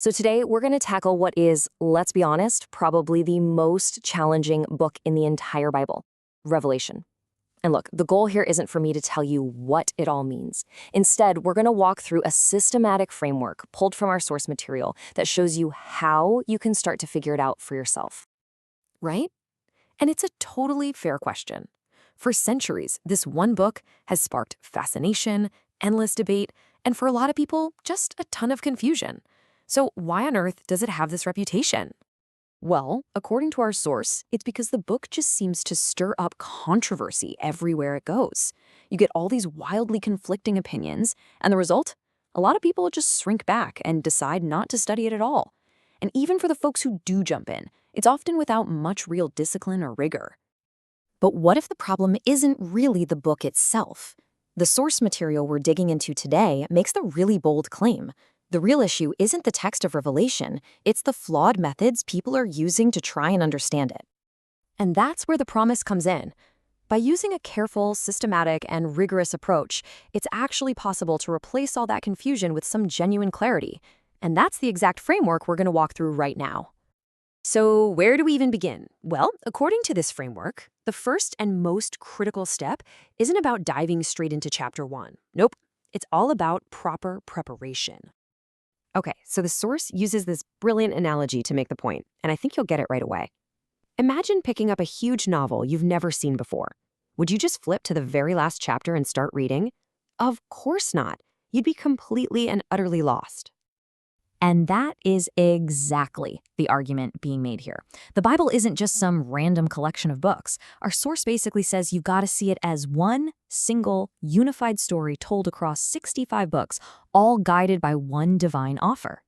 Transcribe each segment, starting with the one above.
So today we're going to tackle what is, let's be honest, probably the most challenging book in the entire Bible, Revelation. And look, the goal here isn't for me to tell you what it all means. Instead, we're going to walk through a systematic framework pulled from our source material that shows you how you can start to figure it out for yourself. Right? And it's a totally fair question. For centuries, this one book has sparked fascination, endless debate, and for a lot of people, just a ton of confusion. So why on earth does it have this reputation? Well, according to our source, it's because the book just seems to stir up controversy everywhere it goes. You get all these wildly conflicting opinions, and the result? A lot of people just shrink back and decide not to study it at all. And even for the folks who do jump in, it's often without much real discipline or rigor. But what if the problem isn't really the book itself? The source material we're digging into today makes the really bold claim. The real issue isn't the text of Revelation, it's the flawed methods people are using to try and understand it. And that's where the promise comes in. By using a careful, systematic, and rigorous approach, it's actually possible to replace all that confusion with some genuine clarity. And that's the exact framework we're going to walk through right now. So where do we even begin? Well, according to this framework, the first and most critical step isn't about diving straight into chapter 1. Nope, it's all about proper preparation. Okay, so the source uses this brilliant analogy to make the point, and I think you'll get it right away. Imagine picking up a huge novel you've never seen before. Would you just flip to the very last chapter and start reading? Of course not. You'd be completely and utterly lost. And that is exactly the argument being made here. The Bible isn't just some random collection of books. Our source basically says you've got to see it as one single, unified story told across 65 books, all guided by one divine author.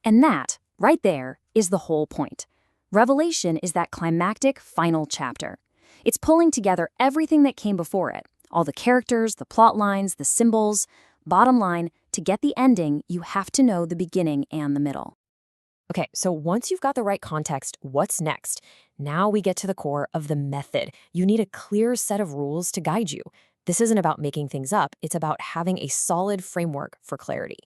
And that, right there, is the whole point. Revelation is that climactic final chapter. It's pulling together everything that came before it, all the characters, the plot lines, the symbols. Bottom line, to get the ending, you have to know the beginning and the middle. Okay, so once you've got the right context, what's next? Now we get to the core of the method. You need a clear set of rules to guide you. This isn't about making things up, it's about having a solid framework for clarity.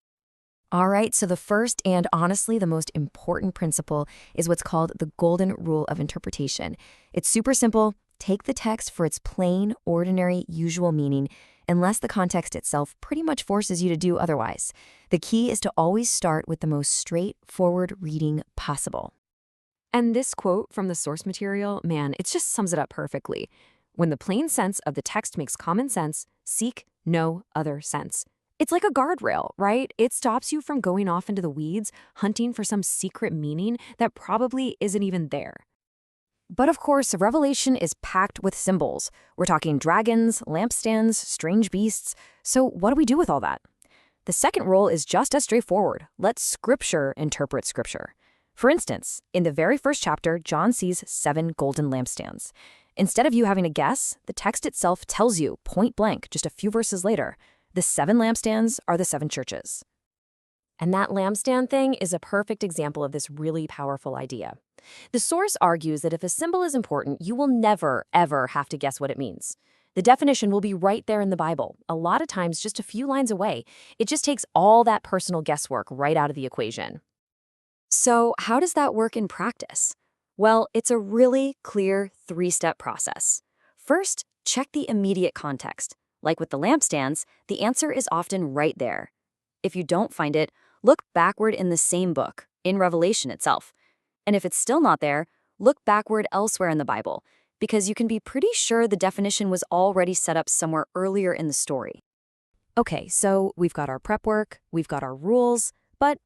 All right, so the first and honestly the most important principle is what's called the golden rule of interpretation. It's super simple. Take the text for its plain, ordinary, usual meaning, unless the context itself pretty much forces you to do otherwise. The key is to always start with the most straightforward reading possible. And this quote from the source material, man, it just sums it up perfectly. When the plain sense of the text makes common sense, seek no other sense. It's like a guardrail, right? It stops you from going off into the weeds, hunting for some secret meaning that probably isn't even there. But of course, Revelation is packed with symbols. We're talking dragons, lampstands, strange beasts. So what do we do with all that? The second rule is just as straightforward. Let Scripture interpret Scripture. For instance, in the very first chapter, John sees 7 golden lampstands. Instead of you having to guess, the text itself tells you, point blank, just a few verses later, the 7 lampstands are the 7 churches. And that lampstand thing is a perfect example of this really powerful idea. The source argues that if a symbol is important, you will never, ever have to guess what it means. The definition will be right there in the Bible, a lot of times just a few lines away. It just takes all that personal guesswork right out of the equation. So how does that work in practice? Well, it's a really clear 3-step process. First, check the immediate context. Like with the lampstands, the answer is often right there. If you don't find it, look backward in the same book, in Revelation itself. And if it's still not there, look backward elsewhere in the Bible, because you can be pretty sure the definition was already set up somewhere earlier in the story. Okay, so we've got our prep work, we've got our rules, but,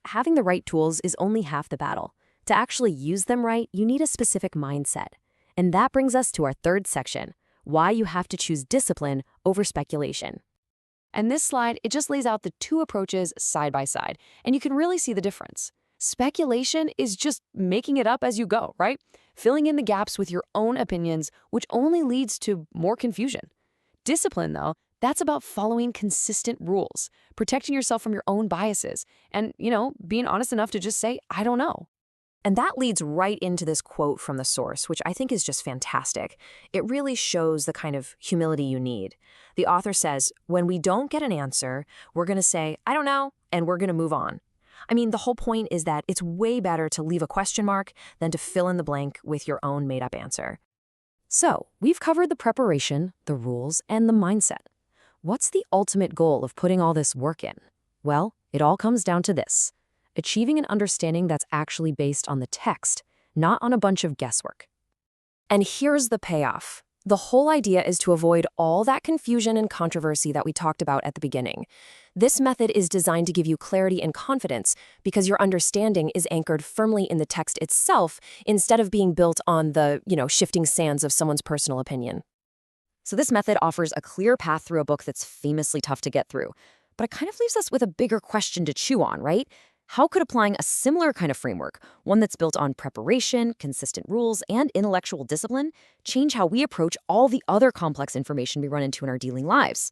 having the right tools is only half the battle. To actually use them right, you need a specific mindset. And that brings us to our third section, why you have to choose discipline over speculation. And this slide, it just lays out the 2 approaches side by side, and you can really see the difference. Speculation is just making it up as you go, right? Filling in the gaps with your own opinions, which only leads to more confusion. Discipline, though, that's about following consistent rules, protecting yourself from your own biases, and, being honest enough to just say, I don't know. And that leads right into this quote from the source, which I think is just fantastic. It really shows the kind of humility you need. The author says, when we don't get an answer, we're going to say, I don't know, and we're going to move on. I mean, the whole point is that it's way better to leave a question mark than to fill in the blank with your own made-up answer. So, we've covered the preparation, the rules, and the mindset. What's the ultimate goal of putting all this work in? Well, it all comes down to this: achieving an understanding that's actually based on the text, not on a bunch of guesswork. And here's the payoff. The whole idea is to avoid all that confusion and controversy that we talked about at the beginning. This method is designed to give you clarity and confidence because your understanding is anchored firmly in the text itself instead of being built on the, shifting sands of someone's personal opinion. So this method offers a clear path through a book that's famously tough to get through. But it kind of leaves us with a bigger question to chew on, right? How could applying a similar kind of framework, one that's built on preparation, consistent rules, and intellectual discipline, change how we approach all the other complex information we run into in our daily lives?